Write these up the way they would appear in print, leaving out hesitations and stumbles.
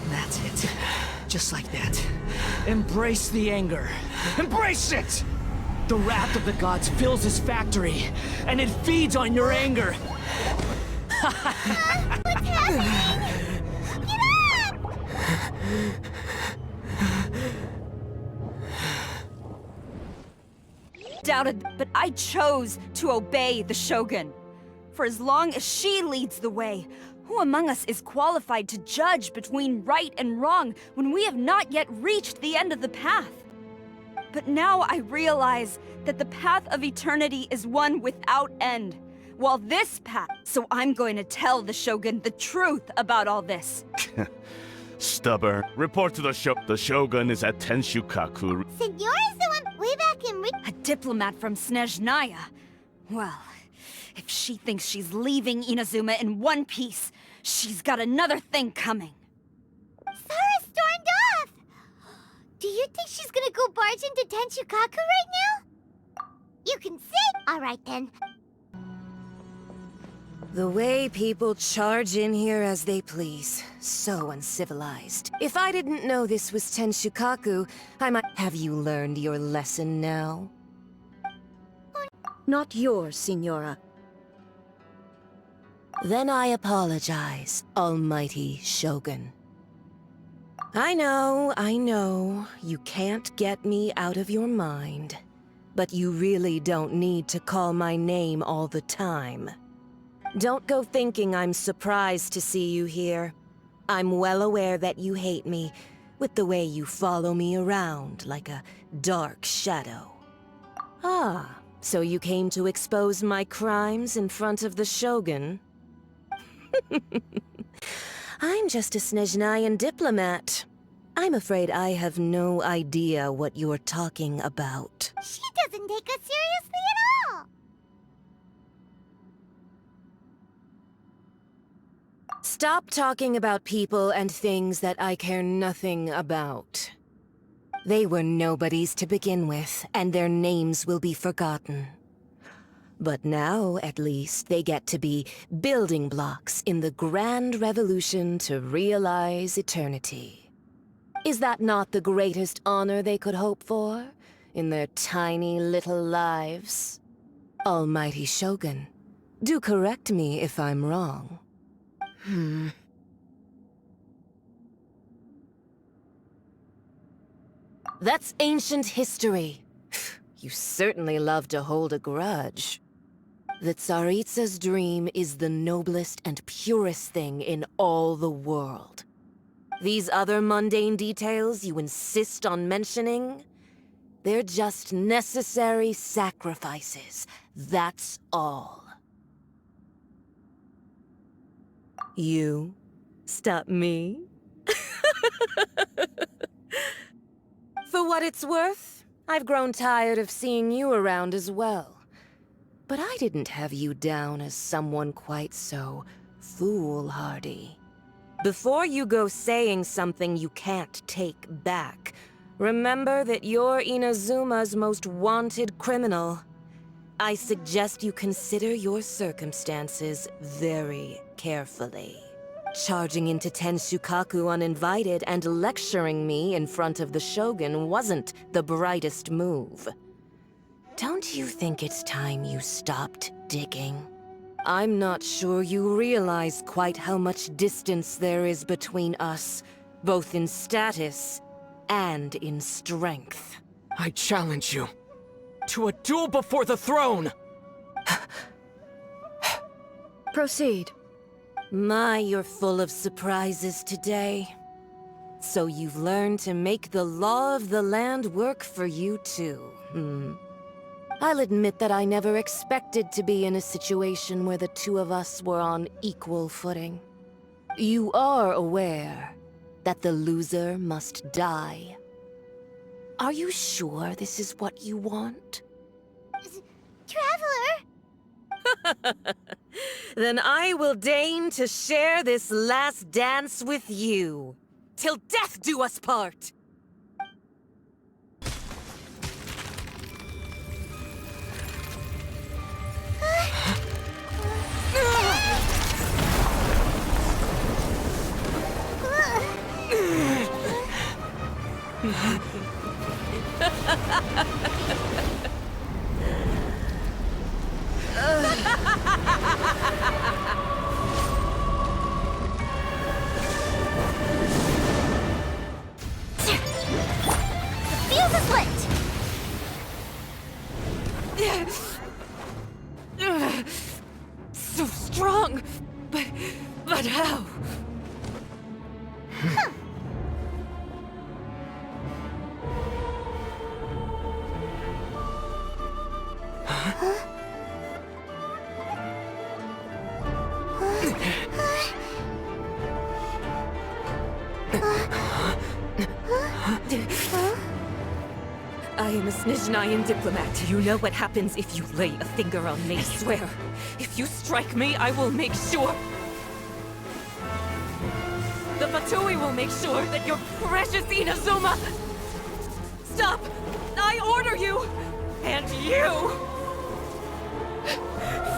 That's it. Just like that. Embrace the anger. Embrace it! The wrath of the gods fills his factory, and it feeds on your anger. What's happening? Get up! Doubted, but I chose to obey the Shogun. For as long as she leads the way, who among us is qualified to judge between right and wrong when we have not yet reached the end of the path? But now I realize that the path of eternity is one without end, while this path... So I'm going to tell the Shogun the truth about all this. Stubborn. Report to the Shogun is at Tenshukaku. Signora's the one way back in A diplomat from Snezhnaya. Well, if she thinks she's leaving Inazuma in one piece, she's got another thing coming. Sara stormed off! Do you think she's gonna go barge into Tenshukaku right now? You can sit! Alright then. The way people charge in here as they please. So uncivilized. If I didn't know this was Tenshukaku, I might... Have you learned your lesson now? Not yours, Signora. Then I apologize, Almighty Shogun. I know, you can't get me out of your mind. But you really don't need to call my name all the time. Don't go thinking I'm surprised to see you here. I'm well aware that you hate me, with the way you follow me around like a dark shadow. Ah, so you came to expose my crimes in front of the Shogun? I'm just a Snezhnayan diplomat. I'm afraid I have no idea what you're talking about. She doesn't take us seriously at all! Stop talking about people and things that I care nothing about. They were nobodies to begin with, and their names will be forgotten. But now, at least, they get to be building blocks in the grand revolution to realize eternity. Is that not the greatest honor they could hope for in their tiny little lives? Almighty Shogun, do correct me if I'm wrong. That's ancient history. You certainly love to hold a grudge. The Tsaritsa's dream is the noblest and purest thing in all the world. These other mundane details you insist on mentioning, they're just necessary sacrifices, that's all. You stop me? For what it's worth, I've grown tired of seeing you around as well. But I didn't have you down as someone quite so foolhardy. Before you go saying something you can't take back, remember that you're Inazuma's most wanted criminal. I suggest you consider your circumstances very carefully. Charging into Tenshukaku uninvited and lecturing me in front of the Shogun wasn't the brightest move. Don't you think it's time you stopped digging? I'm not sure you realize quite how much distance there is between us, both in status and in strength. I challenge you to a duel before the throne! Proceed. My, you're full of surprises today. So you've learned to make the law of the land work for you too, I'll admit that I never expected to be in a situation where the two of us were on equal footing. You are aware that the loser must die. Are you sure this is what you want? Then I will deign to share this last dance with you. Till death do us part! Fuse is lit! So strong, but how? I am a Snizhnayan diplomat. You know what happens if you lay a finger on me, swear. If you strike me, I will make sure... The Fatui will make sure that your precious Inazuma... Stop! I order you! And you!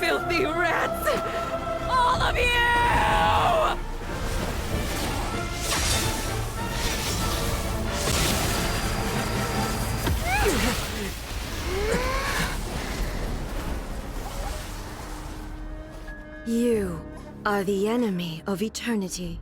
Filthy rats! All of you! You are the enemy of eternity.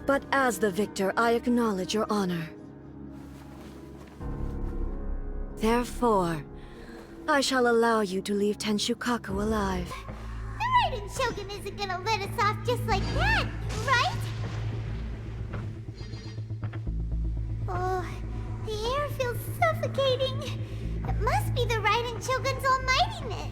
But as the victor, I acknowledge your honor. Therefore, I shall allow you to leave Tenshukaku alive. The Raiden Shogun isn't gonna let us off just like that, right? Oh, the air feels suffocating. It must be the Raiden Shogun's almightiness.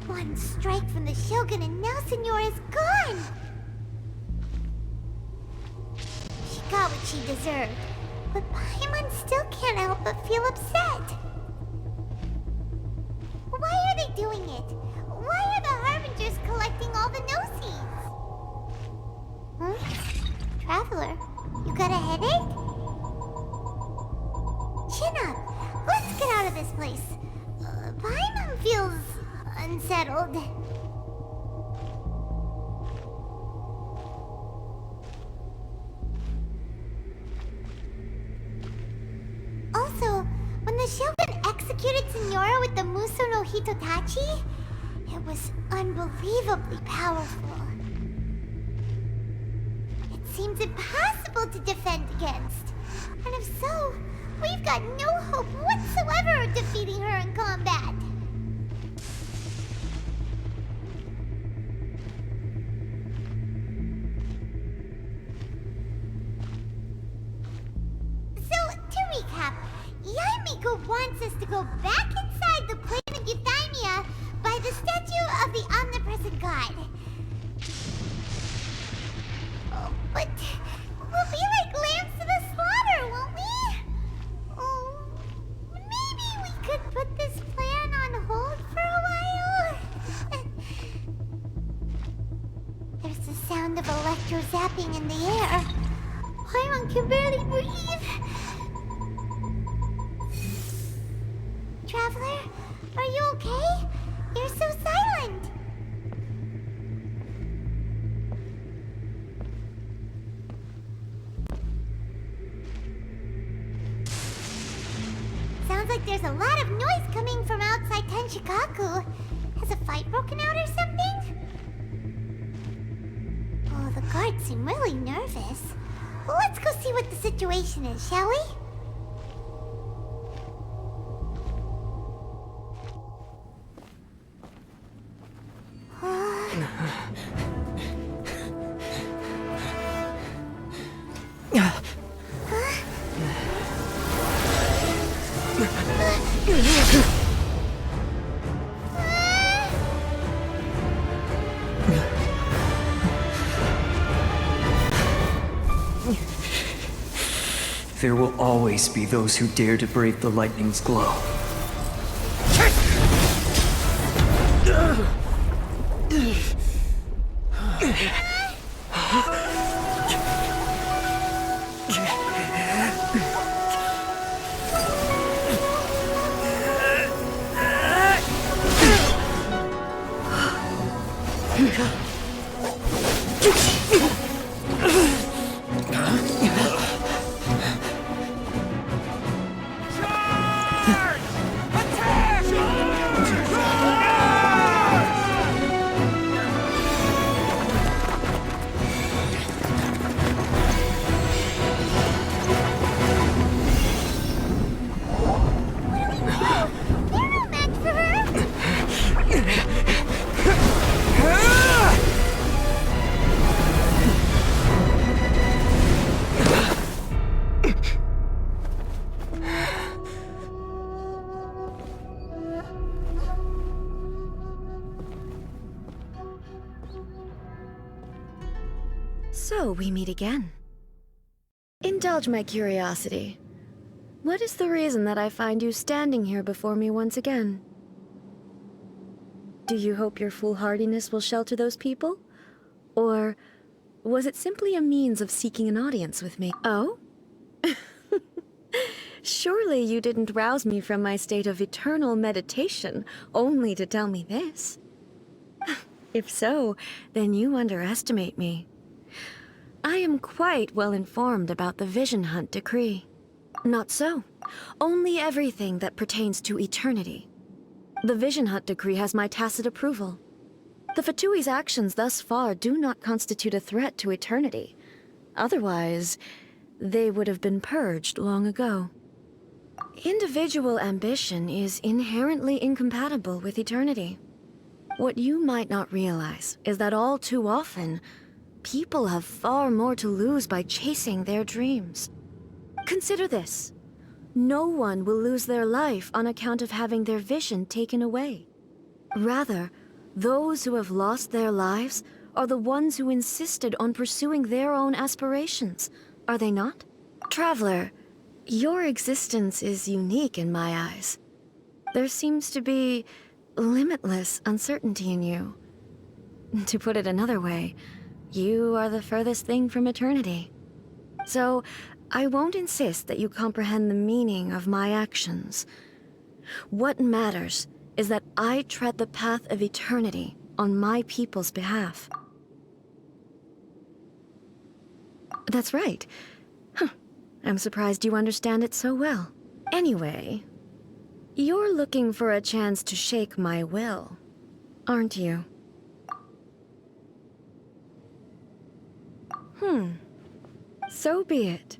One strike from the Shogun and now Signora's gone! She got what she deserved, but Paimon still can't help but feel upset. Why are they doing it? Why are the Harbingers collecting all the no-seeds? Huh? Traveler, you got a headache? Chin up! Let's get out of this place. Paimon feels... unsettled. Also, when the Shogun executed Signora with the Muso no Hitotachi, it was unbelievably powerful. It seems impossible to defend against. And if so, we've got no hope whatsoever of defeating her in combat. Yaimiko wants us to go back inside the plane of Euthymia by the statue of the omnipresent god. Oh, but we'll be like lambs to the slaughter, won't we? Oh, maybe we could put this plan on hold for a while? There's the sound of electro zapping in the air. Paimon can barely breathe. Traveler, are you okay? You're so silent. Sounds like there's a lot of noise coming from outside Tenshukaku. Has a fight broken out or something? Oh, the guards seem really nervous. Well, let's go see what the situation is, shall we? there will always be those who dare to brave the lightning's glow. They're no match for her! So we meet again. Indulge my curiosity. What is the reason that I find you standing here before me once again? Do you hope your foolhardiness will shelter those people? Or was it simply a means of seeking an audience with me? Oh? Surely you didn't rouse me from my state of eternal meditation only to tell me this. If so, then you underestimate me. I am quite well informed about the Vision Hunt decree. Not so. Only everything that pertains to eternity. The Vision Hunt decree has my tacit approval. The Fatui's actions thus far do not constitute a threat to eternity. Otherwise, they would have been purged long ago. Individual ambition is inherently incompatible with eternity. What you might not realize is that all too often, people have far more to lose by chasing their dreams. Consider this. No one will lose their life on account of having their vision taken away. Rather, those who have lost their lives are the ones who insisted on pursuing their own aspirations, are they not? Traveler, your existence is unique in my eyes. There seems to be limitless uncertainty in you. To put it another way, you are the furthest thing from eternity. So, I won't insist that you comprehend the meaning of my actions. What matters is that I tread the path of eternity on my people's behalf. That's right. Huh. I'm surprised you understand it so well. Anyway, you're looking for a chance to shake my will, aren't you? So be it.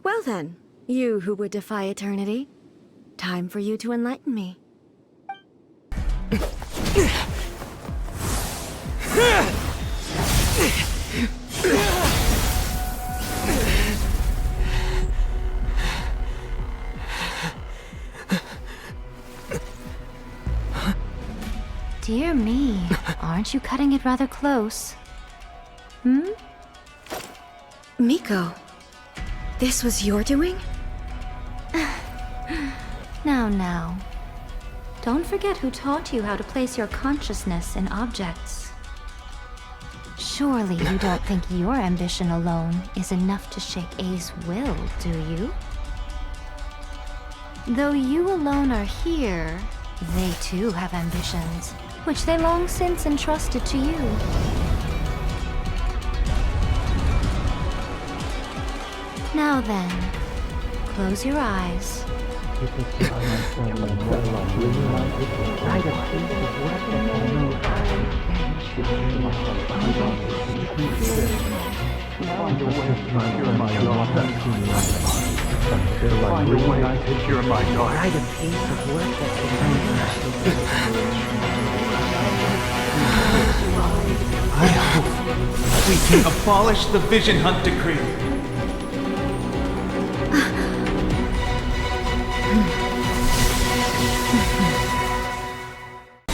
Well then, you who would defy eternity, time for you to enlighten me. Dear me, aren't you cutting it rather close? Miko, this was your doing? Now. Don't forget who taught you how to place your consciousness in objects. Surely you don't think your ambition alone is enough to shake A's will, do you? Though you alone are here, they too have ambitions, which they long since entrusted to you. Now then, close your eyes. I hope we can abolish the Vision Hunt decree.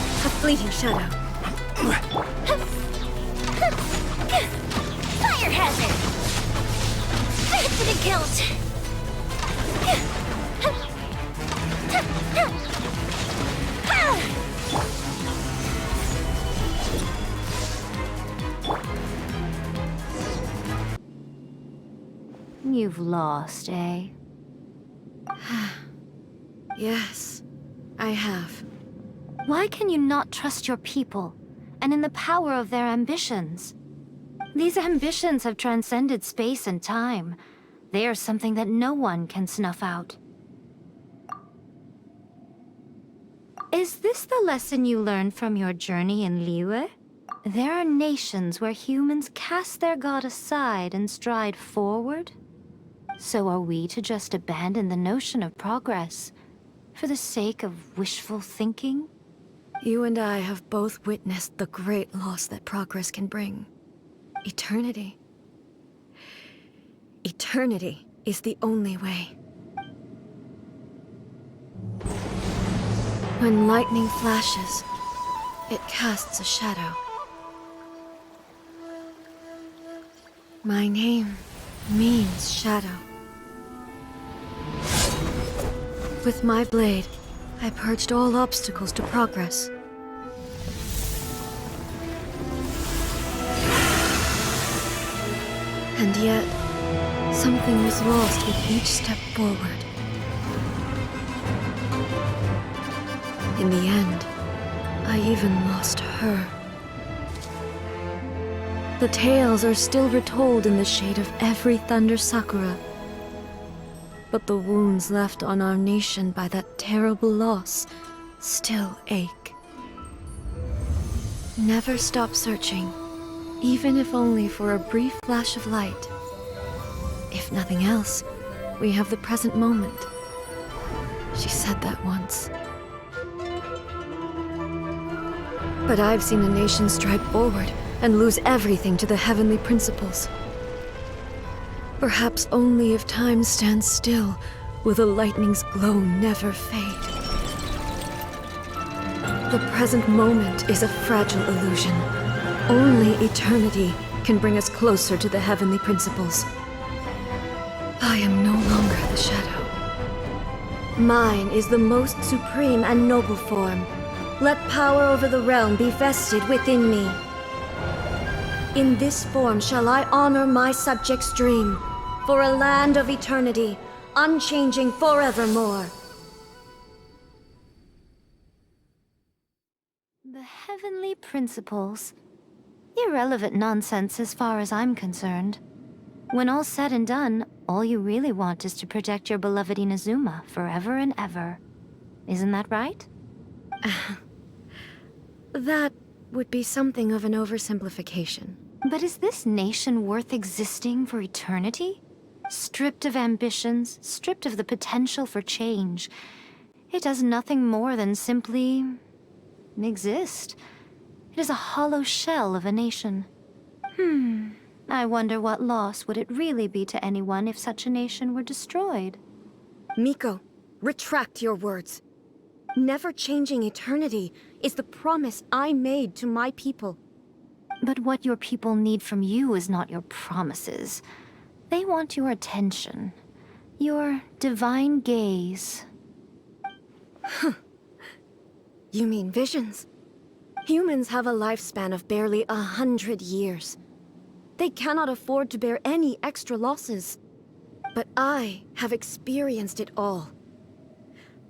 A fleeting shadow. Fire hazard! Infinite guilt! You've lost, eh? Yes, I have. Why can you not trust your people, and in the power of their ambitions? These ambitions have transcended space and time. They are something that no one can snuff out. Is this the lesson you learned from your journey in Liyue? There are nations where humans cast their god aside and stride forward. So are we to just abandon the notion of progress for the sake of wishful thinking? You and I have both witnessed the great loss that progress can bring. Eternity. Eternity is the only way. When lightning flashes, it casts a shadow. My name means shadow. With my blade, I purged all obstacles to progress. And yet, something was lost with each step forward. In the end, I even lost her. The tales are still retold in the shade of every Thunder Sakura. But the wounds left on our nation by that terrible loss still ache. Never stop searching, even if only for a brief flash of light. If nothing else, we have the present moment. She said that once. But I've seen a nation stride forward and lose everything to the heavenly principles. Perhaps only if time stands still will the lightning's glow never fade. The present moment is a fragile illusion. Only eternity can bring us closer to the heavenly principles. I am no longer the shadow. Mine is the most supreme and noble form. Let power over the realm be vested within me. In this form shall I honor my subjects' dream, for a land of eternity, unchanging forevermore. The heavenly principles. Irrelevant nonsense as far as I'm concerned. When all's said and done, all you really want is to protect your beloved Inazuma forever and ever. Isn't that right? That would be something of an oversimplification. But is this nation worth existing for eternity? Stripped of ambitions, stripped of the potential for change. It does nothing more than simply exist. It is a hollow shell of a nation. I wonder what loss would it really be to anyone if such a nation were destroyed? Miko, retract your words. Never changing eternity is the promise I made to my people. But what your people need from you is not your promises. They want your attention. Your divine gaze. You mean visions? Humans have a lifespan of barely 100 years. They cannot afford to bear any extra losses. But I have experienced it all.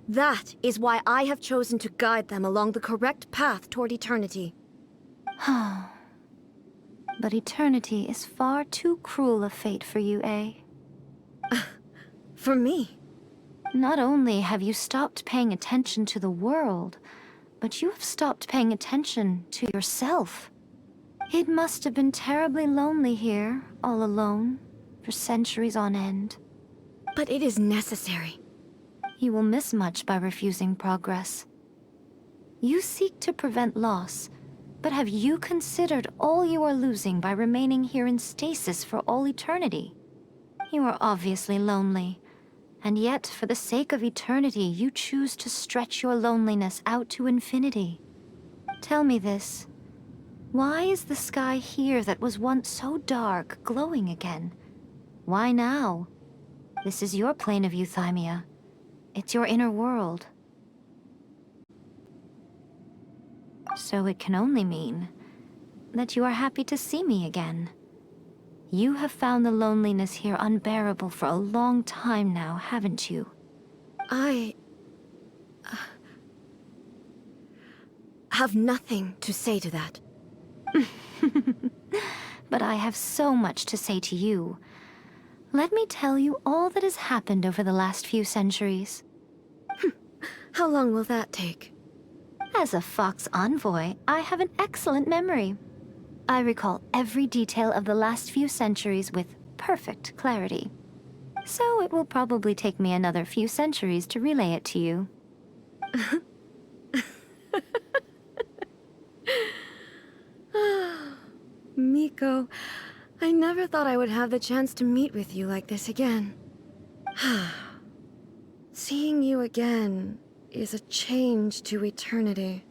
That is why I have chosen to guide them along the correct path toward eternity. But eternity is far too cruel a fate for you, eh? For me? Not only have you stopped paying attention to the world, but you have stopped paying attention to yourself. It must have been terribly lonely here, all alone, for centuries on end. But it is necessary. You will miss much by refusing progress. You seek to prevent loss, but have you considered all you are losing by remaining here in stasis for all eternity? You are obviously lonely, and yet for the sake of eternity you choose to stretch your loneliness out to infinity. Tell me this. Why is the sky here that was once so dark glowing again? Why now? This is your plane of euthymia. It's your inner world. So it can only mean that you are happy to see me again. You have found the loneliness here unbearable for a long time now, haven't you? I have nothing to say to that. But I have so much to say to you. Let me tell you all that has happened over the last few centuries. How long will that take? As a Fox envoy, I have an excellent memory. I recall every detail of the last few centuries with perfect clarity. So it will probably take me another few centuries to relay it to you. Miko, I never thought I would have the chance to meet with you like this again. Seeing you again is a change to eternity.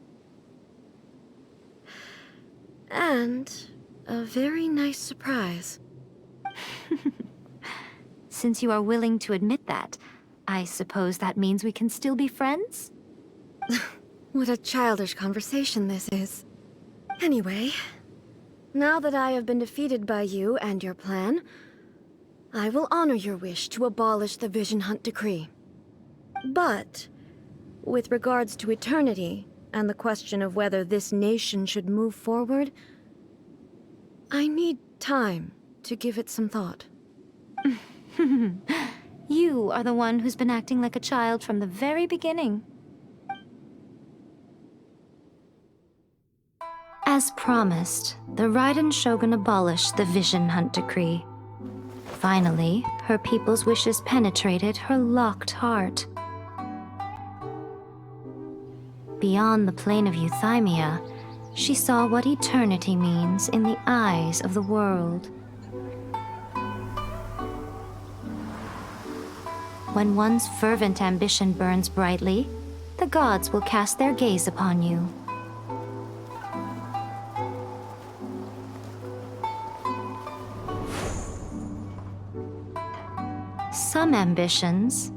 And a very nice surprise. Since you are willing to admit that, I suppose that means we can still be friends? What a childish conversation this is. Anyway, now that I have been defeated by you and your plan, I will honor your wish to abolish the Vision Hunt Decree. But, with regards to eternity, and the question of whether this nation should move forward, I need time to give it some thought. You are the one who's been acting like a child from the very beginning. As promised, the Raiden Shogun abolished the Vision Hunt Decree. Finally, her people's wishes penetrated her locked heart. Beyond the plane of euthymia, she saw what eternity means in the eyes of the world. When one's fervent ambition burns brightly, the gods will cast their gaze upon you. Some ambitions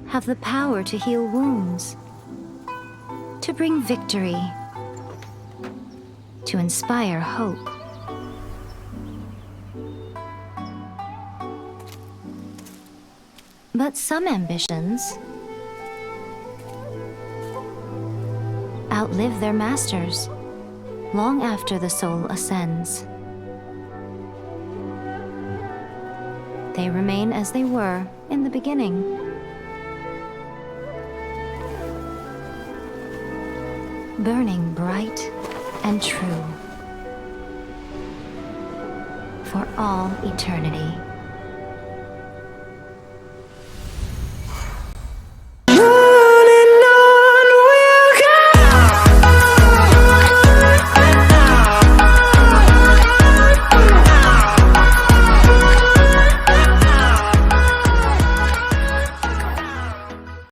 have the power to heal wounds, to bring victory, to inspire hope. But some ambitions outlive their masters long after the soul ascends. They remain as they were in the beginning. Burning bright and true for all eternity.